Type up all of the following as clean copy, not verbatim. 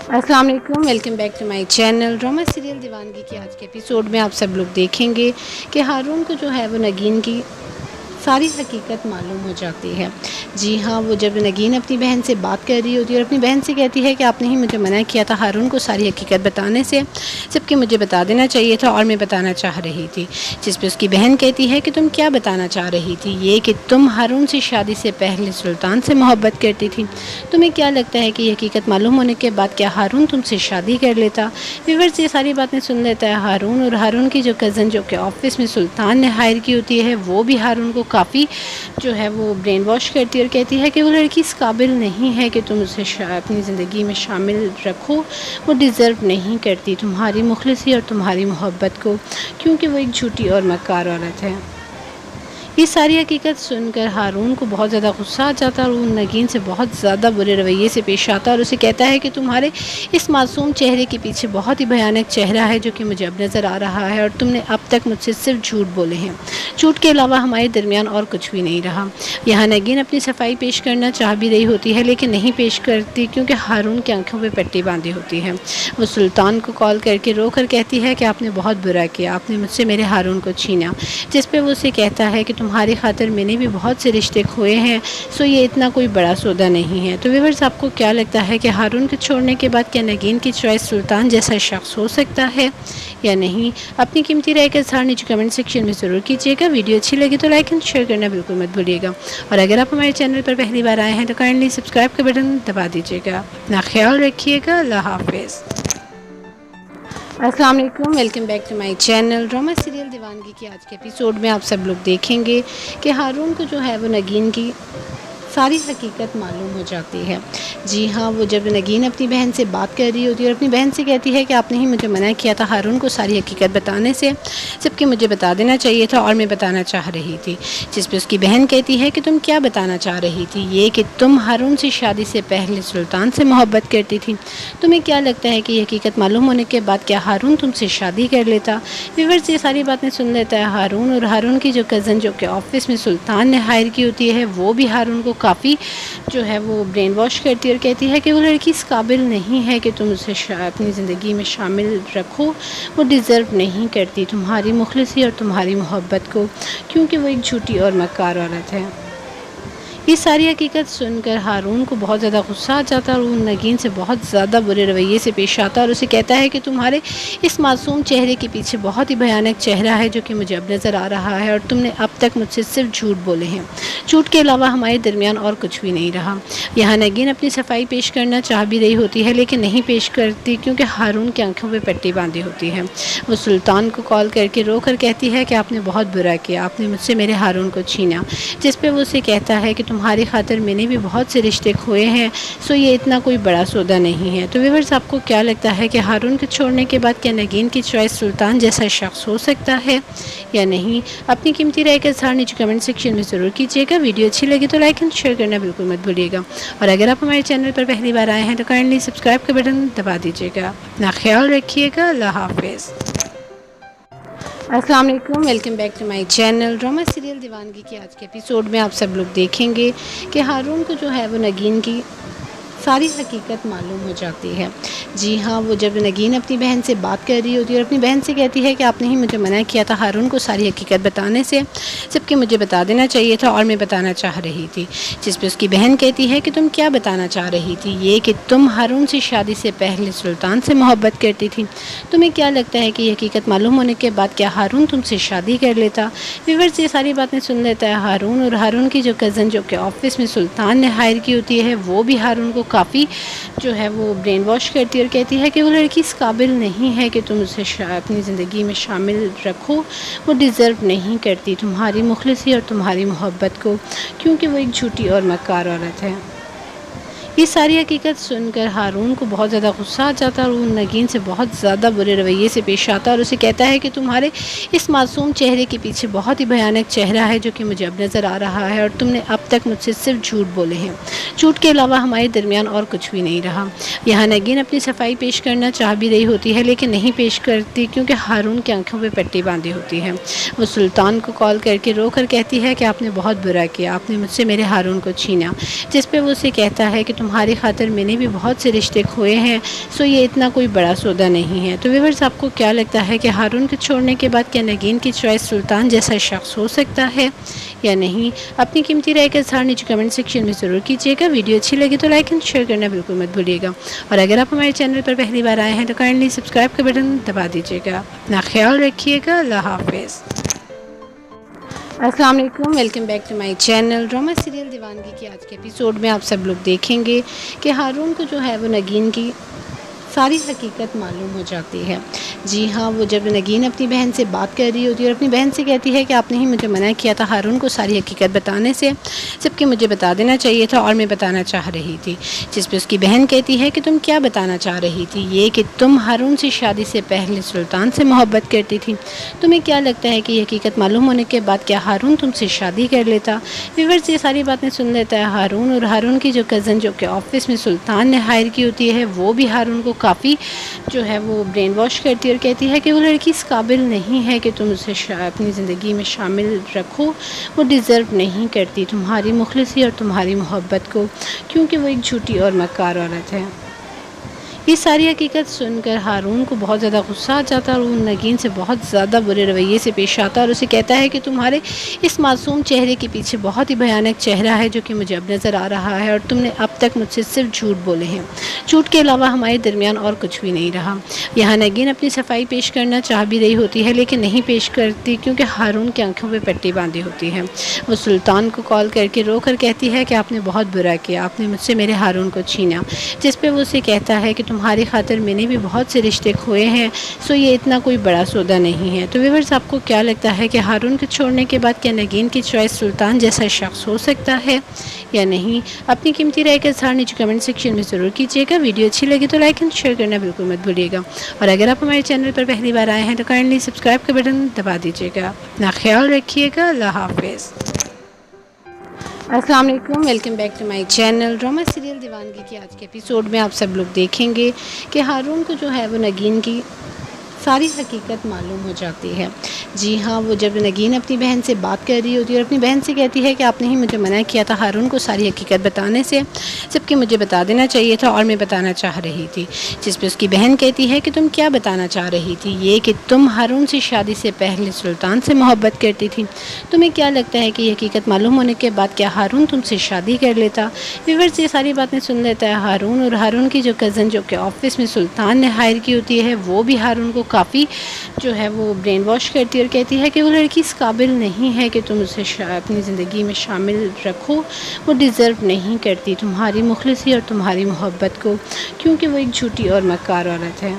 अस्सलाम वालेकुम, welcome back to my channel. Drama serial Deewangi के आज के एपिसोड में आप सब लोग देखेंगे कि हारून को जो है वो नगीन की सारी हकीकत मालूम हो जाती है। जी हाँ, वो जब नगीन अपनी बहन से बात कर रही होती है और अपनी बहन से कहती है कि आपने ही मुझे मना किया था हारून को सारी हकीकत बताने से, जबकि मुझे बता देना चाहिए था और मैं बताना चाह रही थी। जिस पे उसकी बहन कहती है कि तुम क्या बताना चाह रही थी, ये कि तुम हारून से शादी से पहले सुल्तान से मोहब्बत करती थी। तुम्हें क्या लगता है कि ये हकीकत मालूम होने के बाद क्या हारून तुमसे शादी कर लेता? व्यूअर्स, ये सारी बातें सुन लेता है हारून, और हारून की जो कज़न जो कि ऑफिस में सुल्तान ने हायर की होती है, वो भी हारून को काफ़ी जो है वो ब्रेन वॉश करती है और कहती है कि वो लड़की इस काबिल नहीं है कि तुम उसे अपनी ज़िंदगी में शामिल रखो। वो डिज़र्व नहीं करती तुम्हारी मुखलिसी और तुम्हारी मोहब्बत को, क्योंकि वो एक झूठी और मक्कार औरत है। ये सारी हकीकत सुनकर हारून को बहुत ज़्यादा गुस्सा आ जाता है और वो नगीन से बहुत ज़्यादा बुरे रवैये से पेश आता है और उसे कहता है कि तुम्हारे इस मासूम चेहरे के पीछे बहुत ही भयानक चेहरा है जो कि मुझे अब नज़र आ रहा है, और तुमने अब तक मुझसे सिर्फ झूठ बोले हैं। झूठ के अलावा हमारे दरमियान और कुछ भी नहीं रहा। यहाँ नगीन अपनी सफाई पेश करना चाह भी रही होती है, लेकिन नहीं पेश करती क्योंकि हारून की आंखों पर पट्टी बांधी होती है। वो सुल्तान को कॉल करके रोकर कहती है कि आपने बहुत बुरा किया, आपने मुझसे मेरे हारून को छीना। जिस पे वो उसे कहता है कि तुम्हारी खातिर मैंने भी बहुत से रिश्ते खोए हैं, सो ये इतना कोई बड़ा सौदा नहीं है। तो व्यूअर्स, आपको क्या लगता है कि हारून के छोड़ने के बाद क्या नगीन की चॉइस सुल्तान जैसा शख्स हो सकता है या नहीं? अपनी कीमती राय का इज़हार नीचे कमेंट सेक्शन में ज़रूर कीजिएगा। वीडियो अच्छी लगी तो लाइक एंड शेयर करना बिल्कुल मत भूलिएगा, और अगर आप हमारे चैनल पर पहली बार आए हैं तो काइंडली सब्सक्राइब का बटन दबा दीजिएगा। अपना ख्याल रखिएगा। अल्लाह हाफिज़। अस्सलाम वालेकुम, welcome back to my channel. Drama serial Deewangi के आज के एपिसोड में आप सब लोग देखेंगे कि हारून को जो है वो नगीन की सारी हकीकत मालूम हो जाती है। जी हाँ, वो जब नगीन अपनी बहन से बात कर रही होती है और अपनी बहन से कहती है कि आपने ही मुझे मना किया था हारून को सारी हकीकत बताने से, जबकि मुझे बता देना चाहिए था और मैं बताना चाह रही थी। जिस पे उसकी बहन कहती है कि तुम क्या बताना चाह रही थी, ये कि तुम हारून से शादी से पहले सुल्तान से मोहब्बत करती थी। तुम्हें क्या लगता है कि ये हकीकत मालूम होने के बाद क्या हारून तुमसे शादी कर लेता? व्यूअर्स, ये सारी बातें सुन लेता है हारून, और हारून की जो कज़न जो कि ऑफिस में सुल्तान ने हायर की होती है, वो भी हारून को काफ़ी जो है वो ब्रेन वॉश करती है और कहती है कि वो लड़की इस काबिल नहीं है कि तुम उसे अपनी ज़िंदगी में शामिल रखो। वो डिज़र्व नहीं करती तुम्हारी मुखलिसी और तुम्हारी मोहब्बत को, क्योंकि वो एक झूठी और मक्कार औरत है। ये सारी हकीकत सुनकर हारून को बहुत ज़्यादा गुस्सा आ जाता है और वो नगीन से बहुत ज़्यादा बुरे रवैये से पेश आता है और उसे कहता है कि तुम्हारे इस मासूम चेहरे के पीछे बहुत ही भयानक चेहरा है जो कि मुझे अब नज़र आ रहा है, और तुमने अब तक मुझसे सिर्फ झूठ बोले हैं। झूठ के अलावा हमारे दरमियान और कुछ भी नहीं रहा। यहाँ नगीन अपनी सफाई पेश करना चाह भी रही होती है, लेकिन नहीं पेश करती क्योंकि हारून की आंखों पर पट्टी बांधी होती है। वो सुल्तान को कॉल करके रोकर कहती है कि आपने बहुत बुरा किया, आपने मुझसे मेरे हारून को छीना। जिस पे वो उसे कहता है कि तुम्हारी खातिर मैंने भी बहुत से रिश्ते खोए हैं, सो ये इतना कोई बड़ा सौदा नहीं है। तो व्यूअर्स, आपको क्या लगता है कि हारून के छोड़ने के बाद क्या नगीन की चॉइस सुल्तान जैसा शख्स हो सकता है या नहीं? अपनी कीमती राय का इज़हार नीचे कमेंट सेक्शन में ज़रूर कीजिएगा। वीडियो अच्छी लगी तो लाइक एंड शेयर करना बिल्कुल मत भूलिएगा, और अगर आप हमारे चैनल पर पहली बार आए हैं तो काइंडली सब्सक्राइब का बटन दबा दीजिएगा। अपना ख्याल रखिएगा। अल्लाह हाफिज़। अस्सलाम वालेकुम, welcome back to my channel. Drama serial Deewangi के आज के एपिसोड में आप सब लोग देखेंगे कि हारून को जो है वो नगीन की सारी हकीकत मालूम हो जाती है। जी हाँ, वो जब नगीन अपनी बहन से बात कर रही होती है और अपनी बहन से कहती है कि आपने ही मुझे मना किया था हारून को सारी हकीकत बताने से, जबकि मुझे बता देना चाहिए था और मैं बताना चाह रही थी। जिस पे उसकी बहन कहती है कि तुम क्या बताना चाह रही थी, ये कि तुम हारून से शादी से पहले सुल्तान से मोहब्बत करती थी। तुम्हें क्या लगता है कि ये हकीकत मालूम होने के बाद क्या हारून तुमसे शादी कर लेता? व्यूअर्स, ये सारी बातें सुन लेता है हारून, और हारून की जो कज़न जो कि ऑफिस में सुल्तान ने हायर की होती है, वो भी हारून को काफ़ी जो है वो ब्रेन वॉश करती है और कहती है कि वो लड़की इस काबिल नहीं है कि तुम उसे अपनी ज़िंदगी में शामिल रखो। वो डिज़र्व नहीं करती तुम्हारी मुखलिसी और तुम्हारी मोहब्बत को, क्योंकि वो एक झूठी और मक्कार औरत है। ये सारी हकीकत सुनकर हारून को बहुत ज़्यादा गुस्सा आ जाता है और वो नगीन से बहुत ज़्यादा बुरे रवैये से पेश आता है और उसे कहता है कि तुम्हारे इस मासूम चेहरे के पीछे बहुत ही भयानक चेहरा है जो कि मुझे अब नज़र आ रहा है, और तुमने अब तक मुझसे सिर्फ झूठ बोले हैं। झूठ के अलावा हमारे दरमियान और कुछ भी नहीं रहा। यहाँ नगीन अपनी सफाई पेश करना चाह भी रही होती है, लेकिन नहीं पेश करती क्योंकि हारून की आंखों पर पट्टी बांधी होती है। वो सुल्तान को कॉल करके रोकर कहती है कि आपने बहुत बुरा किया, आपने मुझसे मेरे हारून को छीना। जिस पे वो उसे कहता है कि तुम्हारी खातिर मैंने भी बहुत से रिश्ते खोए हैं, सो ये इतना कोई बड़ा सौदा नहीं है। तो व्यूअर्स, आपको क्या लगता है कि हारून के छोड़ने के बाद क्या नगीन की चॉइस सुल्तान जैसा शख्स हो सकता है या नहीं? अपनी कीमती राय का इज़हार नीचे कमेंट सेक्शन में ज़रूर कीजिएगा। वीडियो अच्छी लगी तो लाइक एंड शेयर करना बिल्कुल मत भूलिएगा, और अगर आप हमारे चैनल पर पहली बार आए हैं तो काइंडली सब्सक्राइब का बटन दबा दीजिएगा। अपना ख्याल रखिएगा। अल्लाह हाफिज़। अस्सलाम वालेकुम, welcome back to my channel. Drama serial Deewangi के आज के एपिसोड में आप सब लोग देखेंगे कि हारून को जो है वो नगीन की सारी हकीकत मालूम हो जाती है। जी हाँ, वो जब नगीन अपनी बहन से बात कर रही होती है और अपनी बहन से कहती है कि आपने ही मुझे मना किया था हारून को सारी हकीकत बताने से, जबकि मुझे बता देना चाहिए था और मैं बताना चाह रही थी। जिस पे उसकी बहन कहती है कि तुम क्या बताना चाह रही थी? ये कि तुम हारून से शादी से पहले सुल्तान से मोहब्बत करती थी। तुम्हें क्या लगता है कि ये हकीकत मालूम होने के बाद क्या हारून तुमसे शादी कर लेता? व्यूअर्स, ये सारी बातें सुन लेता है हारून, और हारून की जो कज़न जो कि ऑफिस में सुल्तान ने हायर की होती है, वो भी हारून को काफ़ी जो है वो ब्रेन वॉश करती है और कहती है कि वो लड़की इस काबिल नहीं है कि तुम उसे अपनी ज़िंदगी में शामिल रखो। वो डिज़र्व नहीं करती तुम्हारी मुखलिसी और तुम्हारी मोहब्बत को, क्योंकि वो एक झूठी और मक्कार औरत है। ये सारी हकीकत सुनकर हारून को बहुत ज़्यादा गुस्सा आ जाता है और वो नगीन से बहुत ज़्यादा बुरे रवैये से पेश आता है और उसे कहता है कि तुम्हारे इस मासूम चेहरे के पीछे बहुत ही भयानक चेहरा है जो कि मुझे अब नज़र आ रहा है, और तुमने अब तक मुझसे सिर्फ झूठ बोले हैं। झूठ के अलावा हमारे दरमियान और कुछ भी नहीं रहा। यहाँ नगीन अपनी सफाई पेश करना चाह भी रही होती है, लेकिन नहीं पेश करती क्योंकि हारून की आंखों पर पट्टी बांधी होती है। वो सुल्तान को कॉल करके रोकर कहती है कि आपने बहुत बुरा किया, आपने मुझसे मेरे हारून को छीना। जिस पर वो उसे कहता है कि तुम्हारी खातिर मैंने भी बहुत से रिश्ते खोए हैं, सो ये इतना कोई बड़ा सौदा नहीं है। तो व्यूअर्स, आपको क्या लगता है कि हारून के छोड़ने के बाद क्या नगीन की चॉइस सुल्तान जैसा शख्स हो सकता है या नहीं? अपनी कीमती राय का इज़हार नीचे कमेंट सेक्शन में ज़रूर कीजिएगा। वीडियो अच्छी लगी तो लाइक एंड शेयर करना बिल्कुल मत भूलिएगा, और अगर आप हमारे चैनल पर पहली बार आए हैं तो काइंडली सब्सक्राइब का बटन दबा दीजिएगा। अपना ख्याल रखिएगा। अल्लाह हाफिज़। अस्सलाम वालेकुम, welcome back to my channel. Drama serial Deewangi के आज के एपिसोड में आप सब लोग देखेंगे कि हारून को जो है वो नगीन की सारी हकीकत मालूम हो जाती है। जी हाँ, वो जब नगीन अपनी बहन से बात कर रही होती है और अपनी बहन से कहती है कि आपने ही मुझे मना किया था हारून को सारी हकीकत बताने से, जबकि मुझे बता देना चाहिए था और मैं बताना चाह रही थी। जिस पे उसकी बहन कहती है कि तुम क्या बताना चाह रही थी? ये कि तुम हारून से शादी से पहले सुल्तान से मोहब्बत करती थी। तुम्हें क्या लगता है कि ये हकीकत मालूम होने के बाद क्या हारून तुमसे शादी कर लेता? व्यूअर्स, ये सारी बातें सुन लेता है हारून, और हारून की जो कज़न जो कि ऑफिस में सुल्तान ने हायर की होती है, वो भी हारून को काफ़ी जो है वो ब्रेन वॉश करती है और कहती है कि वो लड़की इस काबिल नहीं है कि तुम उसे अपनी ज़िंदगी में शामिल रखो। वो डिज़र्व नहीं करती तुम्हारी मुखलिसी और तुम्हारी मोहब्बत को, क्योंकि वो एक झूठी और मक्कार औरत है।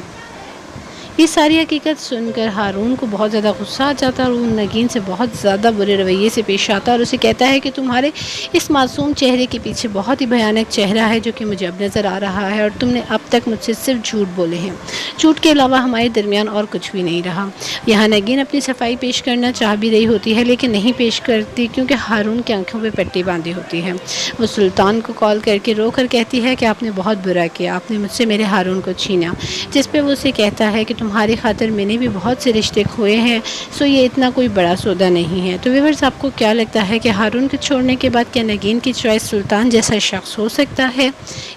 ये सारी हकीकत सुनकर हारून को बहुत ज़्यादा गुस्सा आ जाता है और वो नगीन से बहुत ज़्यादा बुरे रवैये से पेश आता है और उसे कहता है कि तुम्हारे इस मासूम चेहरे के पीछे बहुत ही भयानक चेहरा है जो कि मुझे अब नज़र आ रहा है, और तुमने अब तक मुझसे सिर्फ झूठ बोले हैं। झूठ के अलावा हमारे दरमियान और कुछ भी नहीं रहा। यहाँ नगीन अपनी सफाई पेश करना चाह भी रही होती है, लेकिन नहीं पेश करती क्योंकि हारून की आंखों पर पट्टी बांधी होती है। वो सुल्तान को कॉल करके रोकर कहती है कि आपने बहुत बुरा किया, आपने मुझसे मेरे हारून को छीना। जिस पर वो उसे कहता है कि तुम्हारी खातिर मैंने भी बहुत से रिश्ते खोए हैं, सो ये इतना कोई बड़ा सौदा नहीं है। तो व्यूअर्स, आपको क्या लगता है कि हारून के छोड़ने के बाद क्या नगीन की चॉइस सुल्तान जैसा शख्स हो सकता है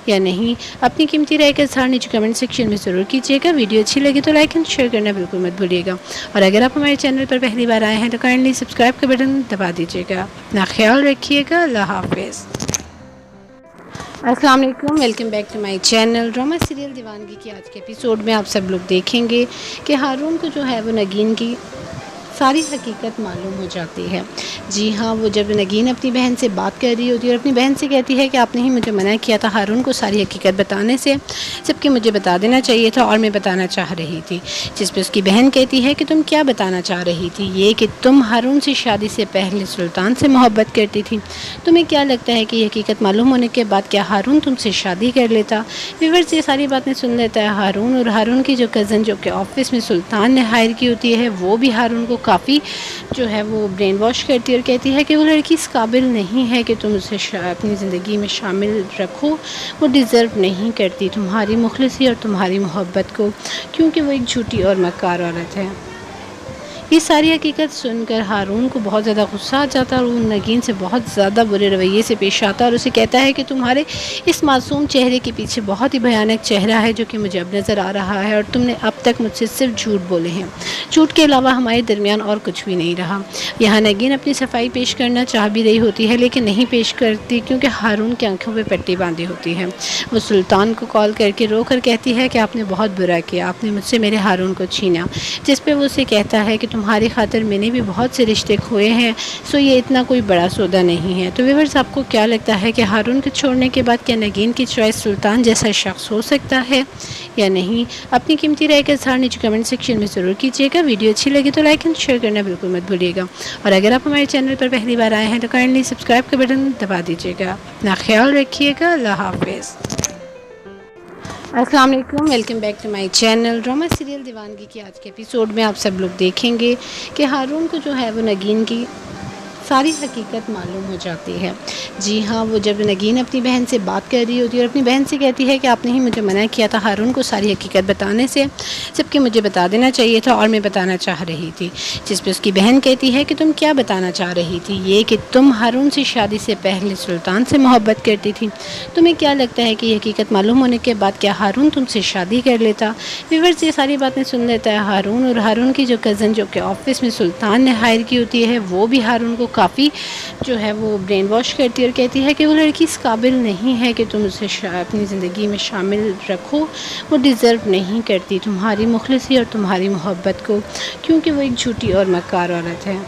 या नहीं? अपनी कीमती राय का इज़हार नीचे कमेंट सेक्शन में ज़रूर कीजिएगा। वीडियो अच्छी लगी तो लाइक एंड शेयर करना बिल्कुल मत भूलिएगा, और अगर आप हमारे चैनल पर पहली बार आए हैं तो काइंडली सब्सक्राइब का बटन दबा दीजिएगा। अपना ख्याल रखिएगा। अल्लाह हाफिज़। अस्सलाम वालेकुम, welcome back to my channel. Drama serial Deewangi के आज के एपिसोड में आप सब लोग देखेंगे कि हारून को जो है वो नगीन की सारी हकीकत मालूम हो जाती है। जी हाँ, वो जब नगीन अपनी बहन से बात कर रही होती है और अपनी बहन से कहती है कि आपने ही मुझे मना किया था हारून को सारी हकीकत बताने से, जबकि मुझे बता देना चाहिए था और मैं बताना चाह रही थी। जिस पे उसकी बहन कहती है कि तुम क्या बताना चाह रही थी? ये कि तुम हारून से शादी से पहले सुल्तान से मोहब्बत करती थी। तुम्हें क्या लगता है कि ये हकीकत मालूम होने के बाद क्या हारून तुमसे शादी कर लेता? व्यूअर्स, ये सारी बातें सुन लेता है हारून, और हारून की जो कज़न जो कि ऑफिस में सुल्तान ने हायर की होती है, वो भी हारून को काफ़ी जो है वो ब्रेन वॉश करती है और कहती है कि वो लड़की इस काबिल नहीं है कि तुम उसे अपनी ज़िंदगी में शामिल रखो। वो डिज़र्व नहीं करती तुम्हारी मुखलिसी और तुम्हारी मोहब्बत को, क्योंकि वो एक झूठी और मक्कार औरत है। ये सारी हकीकत सुनकर हारून को बहुत ज़्यादा गुस्सा आ जाता है और वो नगीन से बहुत ज़्यादा बुरे रवैये से पेश आता है और उसे कहता है कि तुम्हारे इस मासूम चेहरे के पीछे बहुत ही भयानक चेहरा है जो कि मुझे अब नज़र आ रहा है और तुमने अब तक मुझसे सिर्फ झूठ बोले हैं। झूठ के अलावा हमारे दरमियान और कुछ भी नहीं रहा। यहाँ नगीन अपनी सफाई पेश करना चाह भी रही होती है लेकिन नहीं पेश करती क्योंकि हारून की आंखों पर पट्टी बांधी होती है। वो सुल्तान को कॉल करके रो कर कहती है कि आपने बहुत बुरा किया, आपने मुझसे मेरे हारून को छीना। जिस पे वो उसे कहता है कि तुम्हारी खातिर मैंने भी बहुत से रिश्ते खोए हैं, सो ये इतना कोई बड़ा सौदा नहीं है। तो व्यूअर्स, आपको क्या लगता है कि हारून के छोड़ने के बाद क्या नगीन की चॉइस सुल्तान जैसा शख्स हो सकता है या नहीं? अपनी कीमती राय का इज़हार नीचे कमेंट सेक्शन में ज़रूर कीजिएगा। वीडियो अच्छी लगी तो लाइक एंड शेयर करना बिल्कुल मत भूलिएगा और अगर आप हमारे चैनल पर पहली बार आए हैं तो काइंडली सब्सक्राइब का बटन दबा दीजिएगा। अपना ख्याल रखिएगा। अल्लाह हाफिज़। अस्सलाम वालेकुम, welcome back to my channel. Drama serial Deewangi के आज के एपिसोड में आप सब लोग देखेंगे कि हारून को जो है वो नगीन की सारी हकीकत मालूम हो जाती है। जी हाँ, वो जब नगीन अपनी बहन से बात कर रही होती है और अपनी बहन से कहती है कि आपने ही मुझे मना किया था हारून को सारी हकीकत बताने से, जबकि मुझे बता देना चाहिए था और मैं बताना चाह रही थी। जिस पे उसकी बहन कहती है कि तुम क्या बताना चाह रही थी? ये कि तुम हारून से शादी से पहले सुल्तान से मोहब्बत करती थी। तुम्हें क्या लगता है कि ये हकीकत मालूम होने के बाद क्या हारून तुमसे शादी कर लेता? व्यूअर्स, ये सारी बातें सुन लेता है हारून और हारून की जो कज़न जो कि ऑफिस में सुल्तान ने हायर की होती है वो भी हारून को काफ़ी जो है वो ब्रेन वॉश करती है और कहती है कि वो लड़की इस काबिल नहीं है कि तुम उसे अपनी ज़िंदगी में शामिल रखो। वो डिज़र्व नहीं करती तुम्हारी मुखलिसी और तुम्हारी मोहब्बत को, क्योंकि वो एक झूठी और मक्कार औरत है।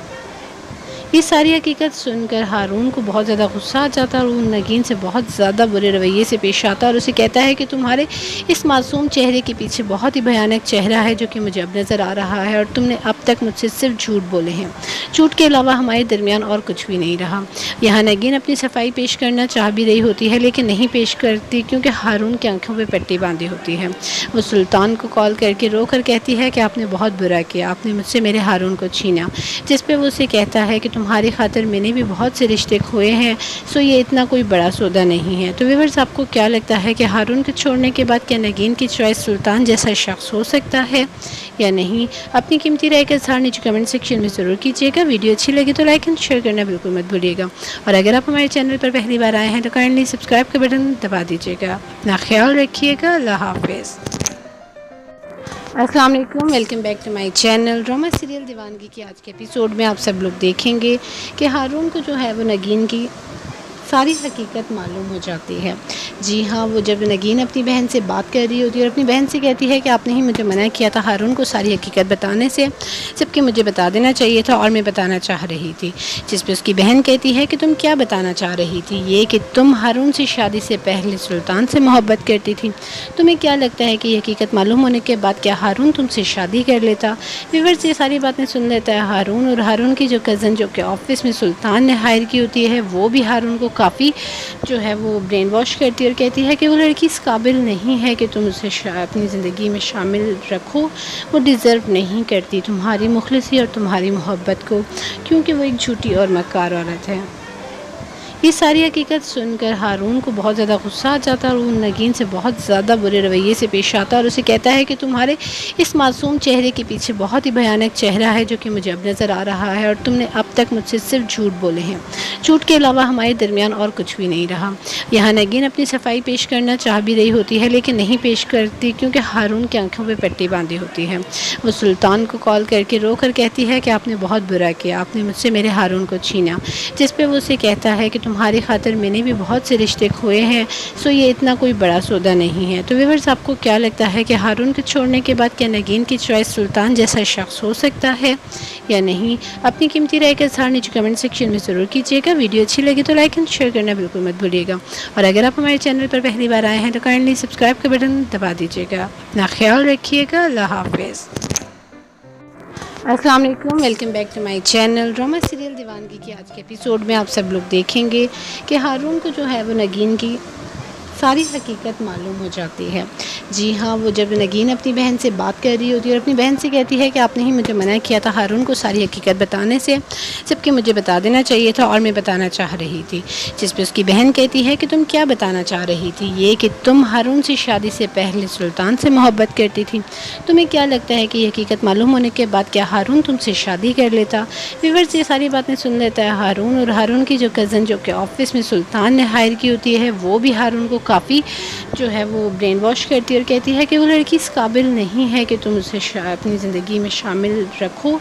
ये सारी हकीकत सुनकर हारून को बहुत ज़्यादा गुस्सा आ जाता है और वो नगीन से बहुत ज़्यादा बुरे रवैये से पेश आता है और उसे कहता है कि तुम्हारे इस मासूम चेहरे के पीछे बहुत ही भयानक चेहरा है जो कि मुझे अब नज़र आ रहा है और तुमने अब तक मुझसे सिर्फ झूठ बोले हैं। झूठ के अलावा हमारे दरमियान और कुछ भी नहीं रहा। यहाँ नगीन अपनी सफाई पेश करना चाह भी रही होती है लेकिन नहीं पेश करती क्योंकि हारून की आंखों पर पट्टी बांधी होती है। वो सुल्तान को कॉल करके रो कर कहती है कि आपने बहुत बुरा किया, आपने मुझसे मेरे हारून को छीना। जिस पे वो उसे कहता है कि तुम्हारी खातिर मैंने भी बहुत से रिश्ते खोए हैं, सो ये इतना कोई बड़ा सौदा नहीं है। तो व्यूअर्स, आपको क्या लगता है कि हारून के छोड़ने के बाद क्या नगीन की चॉइस सुल्तान जैसा शख्स हो सकता है या नहीं? अपनी कीमती राय का इज़हार नीचे कमेंट सेक्शन में ज़रूर कीजिएगा। वीडियो अच्छी लगी तो लाइक एंड शेयर करना बिल्कुल मत भूलिएगा और अगर आप हमारे चैनल पर पहली बार आए हैं तो काइंडली सब्सक्राइब का बटन दबा दीजिएगा। अपना ख्याल रखिएगा। अल्लाह हाफिज़। अस्सलाम वालेकुम, welcome back to my channel. Drama serial Deewangi के आज के एपिसोड में आप सब लोग देखेंगे कि हारून को जो है वो नगीन की सारी हकीकत मालूम हो जाती है। जी हाँ, वो जब नगीन अपनी बहन से बात कर रही होती है और अपनी बहन से कहती है कि आपने ही मुझे मना किया था हारून को सारी हकीकत बताने से, जबकि मुझे बता देना चाहिए था और मैं बताना चाह रही थी। जिस पे उसकी बहन कहती है कि तुम क्या बताना चाह रही थी? ये कि तुम हारून से शादी से पहले सुल्तान से मोहब्बत करती थी। तुम्हें क्या लगता है कि ये हकीकत मालूम होने के बाद क्या हारून तुमसे शादी कर लेता? व्यूअर्स, ये सारी बातें सुन लेता है हारून और हारून की जो कज़न जो कि ऑफिस में सुल्तान ने हायर की होती है वो भी हारून को काफ़ी जो है वो ब्रेन वॉश करती है और कहती है कि वो लड़की इस काबिल नहीं है कि तुम उसे अपनी ज़िंदगी में शामिल रखो। वो डिज़र्व नहीं करती तुम्हारी मुखलिसी और तुम्हारी मोहब्बत को, क्योंकि वो एक झूठी और मक्कार औरत है। ये सारी हकीकत सुनकर हारून को बहुत ज़्यादा गुस्सा आ जाता है और वो नगीन से बहुत ज़्यादा बुरे रवैये से पेश आता है और उसे कहता है कि तुम्हारे इस मासूम चेहरे के पीछे बहुत ही भयानक चेहरा है जो कि मुझे अब नज़र आ रहा है और तुमने अब तक मुझसे सिर्फ झूठ बोले हैं। झूठ के अलावा हमारे दरमियान और कुछ भी नहीं रहा। यहाँ नगीन अपनी सफाई पेश करना चाह भी रही होती है लेकिन नहीं पेश करती क्योंकि हारून की आंखों पर पट्टी बांधी होती है। वो सुल्तान को कॉल करके रो कर कहती है कि आपने बहुत बुरा किया, आपने मुझसे मेरे हारून को छीना। जिस पे वो उसे कहता है कि तुम्हारी खातिर मैंने भी बहुत से रिश्ते खोए हैं, सो ये इतना कोई बड़ा सौदा नहीं है। तो व्यूअर्स, आपको क्या लगता है कि हारून के छोड़ने के बाद क्या नगीन की चॉइस सुल्तान जैसा शख्स हो सकता है या नहीं? अपनी कीमती राय का इज़हार नीचे कमेंट सेक्शन में ज़रूर कीजिएगा। वीडियो अच्छी लगी तो लाइक एंड शेयर करना बिल्कुल मत भूलिएगा और अगर आप हमारे चैनल पर पहली बार आए हैं तो काइंडली सब्सक्राइब का बटन दबा दीजिएगा। अपना ख्याल रखिएगा। अल्लाह हाफिज़। अस्सलाम वालेकुम, welcome back to my channel. Drama serial Deewangi के आज के एपिसोड में आप सब लोग देखेंगे कि हारून को जो है वो नगीन की सारी हकीकत मालूम हो जाती है। जी हाँ, वो जब नगीन अपनी बहन से बात कर रही होती है और अपनी बहन से कहती है कि आपने ही मुझे मना किया था हारून को सारी हकीकत बताने से, जबकि मुझे बता देना चाहिए था और मैं बताना चाह रही थी। जिस पे उसकी बहन कहती है कि तुम क्या बताना चाह रही थी? ये कि तुम हारून से शादी से पहले सुल्तान से मोहब्बत करती थी। तुम्हें क्या लगता है कि ये हकीकत मालूम होने के बाद क्या हारून तुमसे शादी कर लेता? व्यूअर्स, ये सारी बातें सुन लेता है हारून, और हारून की जो कज़न जो कि ऑफिस में सुल्तान ने हायर की होती है, वो भी हारून को काफ़ी जो है वो ब्रेन वॉश करती है और कहती है कि वो लड़की इस काबिल नहीं है कि तुम उसे अपनी ज़िंदगी में शामिल रखो।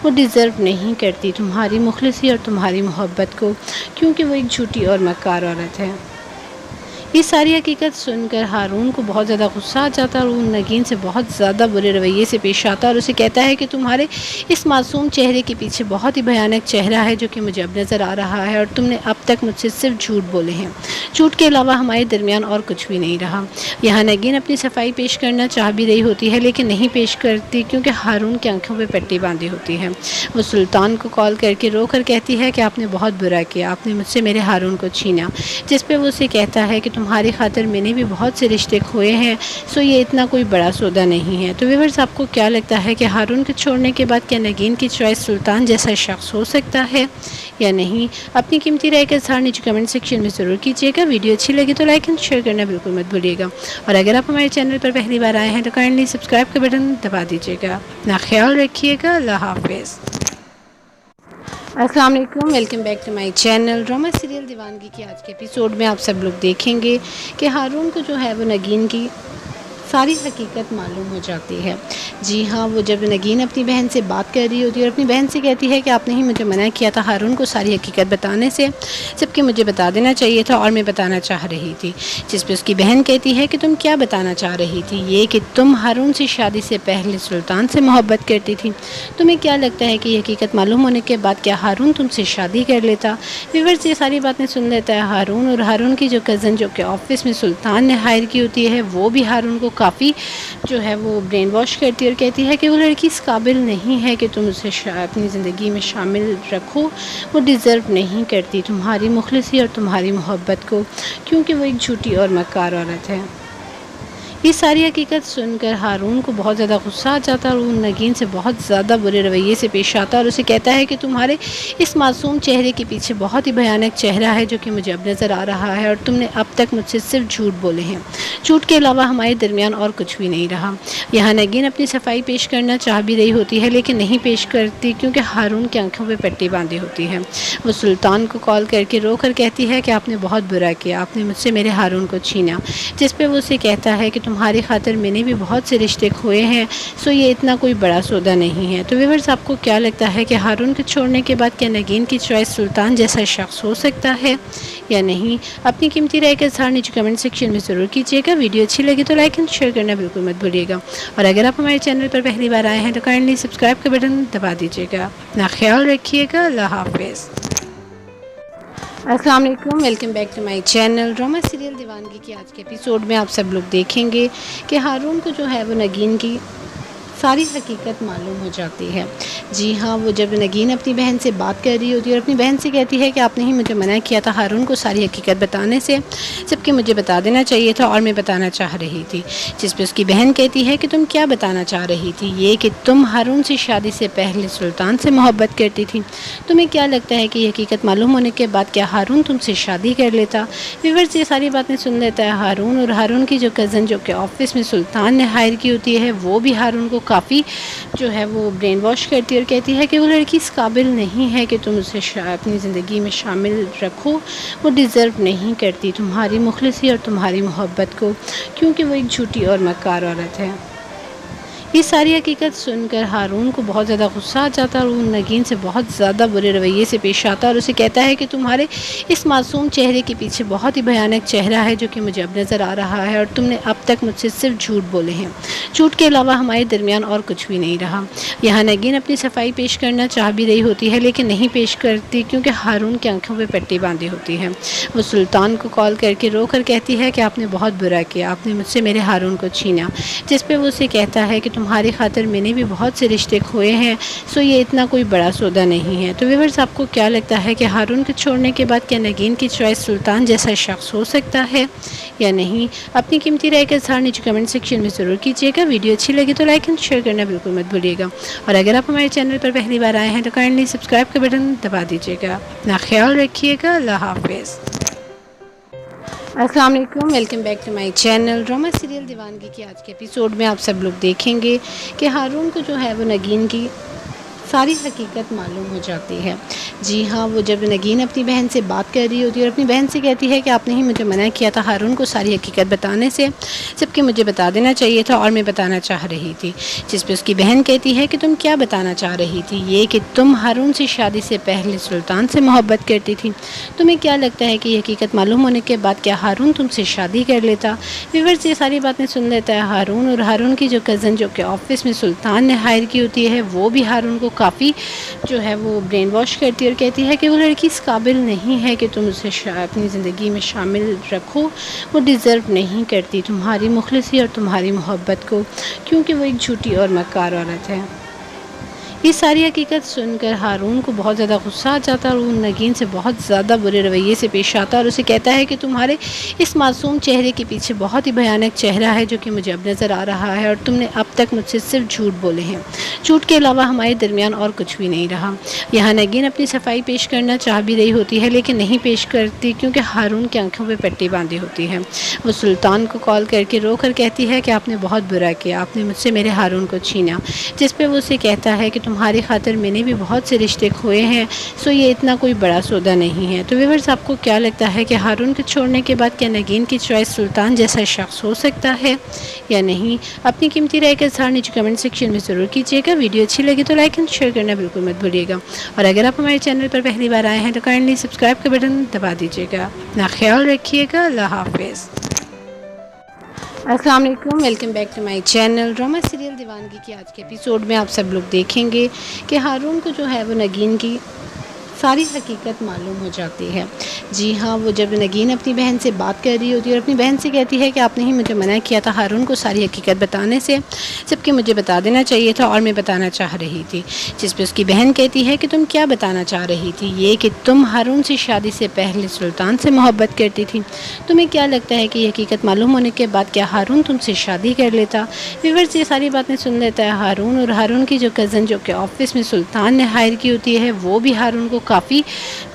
वो डिज़र्व नहीं करती तुम्हारी मुखलिसी और तुम्हारी मोहब्बत को, क्योंकि वो एक झूठी और मक्कार औरत है। ये सारी हकीकत सुनकर हारून को बहुत ज़्यादा गुस्सा आ जाता है और वो नगीन से बहुत ज़्यादा बुरे रवैये से पेश आता है और उसे कहता है कि तुम्हारे इस मासूम चेहरे के पीछे बहुत ही भयानक चेहरा है जो कि मुझे अब नज़र आ रहा है, और तुमने अब तक मुझसे सिर्फ झूठ बोले हैं। झूठ के अलावा हमारे दरमियान और कुछ भी नहीं रहा। यहाँ नगीन अपनी सफाई पेश करना चाह भी रही होती है, लेकिन नहीं पेश करती क्योंकि हारून की आंखों पर पट्टी बांधी होती है। वो सुल्तान को कॉल करके रोकर कहती है कि आपने बहुत बुरा किया, आपने मुझसे मेरे हारून को छीना। जिस पे वो उसे कहता है कि तुम्हारी खातिर मैंने भी बहुत से रिश्ते खोए हैं, सो ये इतना कोई बड़ा सौदा नहीं है। तो व्यूअर्स, आपको क्या लगता है कि हारून के छोड़ने के बाद क्या नगीन की चॉइस सुल्तान जैसा शख्स हो सकता है या नहीं? अपनी कीमती राय का इज़हार नीचे कमेंट सेक्शन में ज़रूर कीजिएगा। वीडियो अच्छी लगी तो लाइक एंड शेयर करना बिल्कुल मत भूलिएगा, और अगर आप हमारे चैनल पर पहली बार आए हैं तो काइंडली सब्सक्राइब का बटन दबा दीजिएगा। अपना ख्याल रखिएगा। अल्लाह हाफिज़। अस्सलाम वालेकुम, welcome back to my channel. Drama serial Deewangi के आज के एपिसोड में आप सब लोग देखेंगे कि हारून को जो है वो नगीन की सारी हकीकत मालूम हो जाती है। जी हाँ, वो जब नगीन अपनी बहन से बात कर रही होती है और अपनी बहन से कहती है कि आपने ही मुझे मना किया था हारून को सारी हकीकत बताने से, जबकि मुझे बता देना चाहिए था और मैं बताना चाह रही थी। जिस पे उसकी बहन कहती है कि तुम क्या बताना चाह रही थी? ये कि तुम हारून से शादी से पहले सुल्तान से मोहब्बत करती थी। तुम्हें क्या लगता है कि ये हकीकत मालूम होने के बाद क्या हारून तुमसे शादी कर लेता? व्यूअर्स, ये सारी बातें सुन लेता है हारून, और हारून की जो कज़न जो कि ऑफिस में सुल्तान ने हायर की होती है, वो भी हारून को काफ़ी जो है वो ब्रेन वॉश करती है और कहती है कि वो लड़की इस काबिल नहीं है कि तुम उसे अपनी ज़िंदगी में शामिल रखो। वो डिज़र्व नहीं करती तुम्हारी मुखलिसी और तुम्हारी मोहब्बत को, क्योंकि वो एक झूठी और मक्कार औरत है। ये सारी हकीकत सुनकर हारून को बहुत ज़्यादा गुस्सा आ जाता है और वो नगीन से बहुत ज़्यादा बुरे रवैये से पेश आता है और उसे कहता है कि तुम्हारे इस मासूम चेहरे के पीछे बहुत ही भयानक चेहरा है जो कि मुझे अब नज़र आ रहा है, और तुमने अब तक मुझसे सिर्फ झूठ बोले हैं। झूठ के अलावा हमारे दरमियान और कुछ भी नहीं रहा। यहाँ नगीन अपनी सफाई पेश करना चाह भी रही होती है, लेकिन नहीं पेश करती क्योंकि हारून की आंखों पर पट्टी बांधी होती है। वो सुल्तान को कॉल करके रोकर कहती है कि आपने बहुत बुरा किया, आपने मुझसे मेरे हारून को छीना। जिस पे वो उसे कहता है कि तुम्हारी खातिर मैंने भी बहुत से रिश्ते खोए हैं, सो ये इतना कोई बड़ा सौदा नहीं है। तो व्यूअर्स, आपको क्या लगता है कि हारून के छोड़ने के बाद क्या नगीन की चॉइस सुल्तान जैसा शख्स हो सकता है या नहीं? अपनी कीमती राय का इज़हार नीचे कमेंट सेक्शन में ज़रूर कीजिएगा। वीडियो अच्छी लगी तो लाइक एंड शेयर करना बिल्कुल मत भूलिएगा, और अगर आप हमारे चैनल पर पहली बार आए हैं तो काइंडली सब्सक्राइब का बटन दबा दीजिएगा। अपना ख्याल रखिएगा। अल्लाह हाफिज़। अस्सलाम वालेकुम, welcome back to my channel. Drama serial Deewangi के आज के एपिसोड में आप सब लोग देखेंगे कि हारून को जो है वो नगीन की सारी हकीकत मालूम हो जाती है। जी हाँ, वो जब नगीन अपनी बहन से बात कर रही होती है और अपनी बहन से कहती है कि आपने ही मुझे मना किया था हारून को सारी हकीकत बताने से, जबकि मुझे बता देना चाहिए था और मैं बताना चाह रही थी। जिस पे उसकी बहन कहती है कि तुम क्या बताना चाह रही थी? ये कि तुम हारून से शादी से पहले सुल्तान से मोहब्बत करती थी। तुम्हें क्या लगता है कि ये हकीकत मालूम होने के बाद क्या हारून तुमसे शादी कर लेता? व्यूअर्स, ये सारी बातें सुन लेता है हारून, और हारून की जो कज़न जो कि ऑफिस में सुल्तान ने हायर की होती है, वो भी हारून को काफ़ी जो है वो ब्रेन वॉश करती है और कहती है कि वो लड़की इस काबिल नहीं है कि तुम उसे अपनी ज़िंदगी में शामिल रखो। वो डिज़र्व नहीं करती तुम्हारी मुखलिसी और तुम्हारी मोहब्बत को, क्योंकि वो एक झूठी और मक्कार औरत है। ये सारी हकीकत सुनकर हारून को बहुत ज़्यादा गुस्सा आ जाता है और वो नगीन से बहुत ज़्यादा बुरे रवैये से पेश आता है और उसे कहता है कि तुम्हारे इस मासूम चेहरे के पीछे बहुत ही भयानक चेहरा है जो कि मुझे अब नज़र आ रहा है, और तुमने अब तक मुझसे सिर्फ झूठ बोले हैं। झूठ के अलावा हमारे दरमियान और कुछ भी नहीं रहा। यहाँ नगीन अपनी सफाई पेश करना चाह भी रही होती है लेकिन नहीं पेश करती क्योंकि हारून की आंखों पे पट्टी बांधी होती है। वो सुल्तान को कॉल करके रो कर कहती है कि आपने बहुत बुरा किया, आपने मुझसे मेरे हारून को छीना। जिस पे वो उसे कहता है कि तुम्हारी खातिर मैंने भी बहुत से रिश्ते खोए हैं, सो ये इतना कोई बड़ा सौदा नहीं है। तो व्यूअर्स, आपको क्या लगता है कि हारून को छोड़ने के बाद क्या नगीन की चॉइस सुल्तान जैसा शख्स हो सकता है या नहीं? अपनी कीमती राय का इज़हार नीचे कमेंट सेक्शन में ज़रूर कीजिएगा। वीडियो अच्छी लगी तो लाइक एंड शेयर करना बिल्कुल मत भूलिएगा। और अगर आप हमारे चैनल पर पहली बार आए हैं तो काइंडली सब्सक्राइब का बटन दबा दीजिएगा। अपना ख्याल रखिएगा। अल्लाह हाफिज़। अस्सलाम वालेकुम, welcome back to my channel. Drama serial Deewangi के आज के एपिसोड में आप सब लोग देखेंगे कि हारून को जो है वो नगीन की सारी हकीकत मालूम हो जाती है। जी हाँ, वो जब नगीन अपनी बहन से बात कर रही होती है और अपनी बहन से कहती है कि आपने ही मुझे मना किया था हारून को सारी हकीकत बताने से, जबकि मुझे बता देना चाहिए था और मैं बताना चाह रही थी। जिस पे उसकी बहन कहती है कि तुम क्या बताना चाह रही थी? ये कि तुम हारून से शादी से पहले सुल्तान से मोहब्बत करती थी। तुम्हें क्या लगता है कि ये हकीकत मालूम होने के बाद क्या हारून तुमसे शादी कर लेता? व्यूअर्स, ये सारी बातें सुन लेता है हारून, और हारून की जो कज़न जो कि ऑफिस में सुल्तान ने हायर की होती है वो भी हारून को काफ़ी जो है वो ब्रेन वॉश करती है और कहती है कि वो लड़की इस काबिल नहीं है कि तुम उसे अपनी ज़िंदगी में शामिल रखो। वो डिज़र्व नहीं करती तुम्हारी मुखलिसी और तुम्हारी मोहब्बत को, क्योंकि वो एक झूठी और मक्कार औरत है। ये सारी हकीकत सुनकर हारून को बहुत ज़्यादा गुस्सा आ जाता है और वो नगीन से बहुत ज़्यादा बुरे रवैये से पेश आता है और उसे कहता है कि तुम्हारे इस मासूम चेहरे के पीछे बहुत ही भयानक चेहरा है जो कि मुझे अब नज़र आ रहा है, और तुमने अब तक मुझसे सिर्फ झूठ बोले हैं। झूठ के अलावा हमारे दरमियान और कुछ भी नहीं रहा। यहाँ नगीन अपनी सफाई पेश करना चाह भी रही होती है लेकिन नहीं पेश करती क्योंकि हारून की आंखों पर पट्टी बांधी होती है। वो सुल्तान को कॉल करके रो कर कहती है कि आपने बहुत बुरा किया, आपने मुझसे मेरे हारून को छीना। जिस पे वो उसे कहता है कि तुम्हारी खातिर मैंने भी बहुत से रिश्ते खोए हैं, सो ये इतना कोई बड़ा सौदा नहीं है। तो व्यूअर्स, आपको क्या लगता है कि हारून को छोड़ने के बाद क्या नगीन की चॉइस सुल्तान जैसा शख्स हो सकता है या नहीं? अपनी कीमती राय का इज़हार नीचे कमेंट सेक्शन में ज़रूर कीजिएगा। वीडियो अच्छी लगी तो लाइक एंड शेयर करना बिल्कुल मत भूलिएगा। और अगर आप हमारे चैनल पर पहली बार आए हैं तो काइंडली सब्सक्राइब का बटन दबा दीजिएगा। अपना ख्याल रखिएगा। अल्लाह हाफिज़। अस्सलाम वालेकुम, welcome back to my channel. Drama serial Deewangi के आज के एपिसोड में आप सब लोग देखेंगे कि हारून को जो है वो नगीन की सारी हकीकत मालूम हो जाती है। जी हाँ, वो जब नगीन अपनी बहन से बात कर रही होती है और अपनी बहन से कहती है कि आपने ही मुझे मना किया था हारून को सारी हकीकत बताने से, जबकि मुझे बता देना चाहिए था और मैं बताना चाह रही थी। जिस पे उसकी बहन कहती है कि तुम क्या बताना चाह रही थी? ये कि तुम हारून से शादी से पहले सुल्तान से मोहब्बत करती थी। तुम्हें क्या लगता है कि ये हकीकत मालूम होने के बाद क्या हारून तुमसे शादी कर लेता? व्यूअर्स, ये सारी बातें सुन लेता है हारून, और हारून की जो कज़न जो कि ऑफिस में सुल्तान ने हायर की होती है वो भी हारून को काफ़ी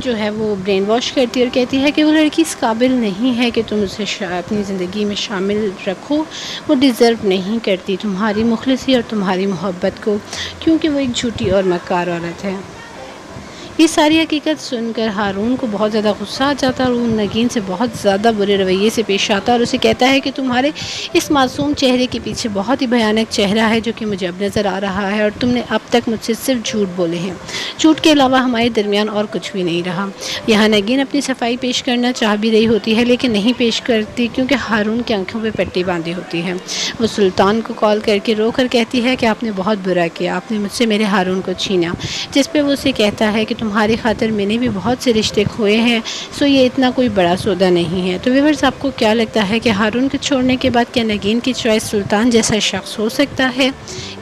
जो है वो ब्रेन वॉश करती है और कहती है कि वो लड़की इस काबिल नहीं है कि तुम उसे अपनी ज़िंदगी में शामिल रखो। वो डिज़र्व नहीं करती तुम्हारी मुखलिसी और तुम्हारी मोहब्बत को, क्योंकि वो एक झूठी और मक्कार औरत है। ये सारी हकीकत सुनकर हारून को बहुत ज़्यादा गुस्सा आ जाता है और वो नगीन से बहुत ज़्यादा बुरे रवैये से पेश आता है और उसे कहता है कि तुम्हारे इस मासूम चेहरे के पीछे बहुत ही भयानक चेहरा है जो कि मुझे अब नज़र आ रहा है, और तुमने अब तक मुझसे सिर्फ झूठ बोले हैं। झूठ के अलावा हमारे दरमियान और कुछ भी नहीं रहा। यहाँ नगीन अपनी सफाई पेश करना चाह भी रही होती है लेकिन नहीं पेश करती क्योंकि हारून की आंखों पर पट्टी बांधी होती है। वो सुल्तान को कॉल करके रो कर कहती है कि आपने बहुत बुरा किया, आपने मुझसे मेरे हारून को छीना। जिस पे वो उसे कहता है कि तुम्हारी खातिर मैंने भी बहुत से रिश्ते खोए हैं, सो ये इतना कोई बड़ा सौदा नहीं है। तो व्यूअर्स, आपको क्या लगता है कि हारून को छोड़ने के बाद क्या नगीन की चॉइस सुल्तान जैसा शख्स हो सकता है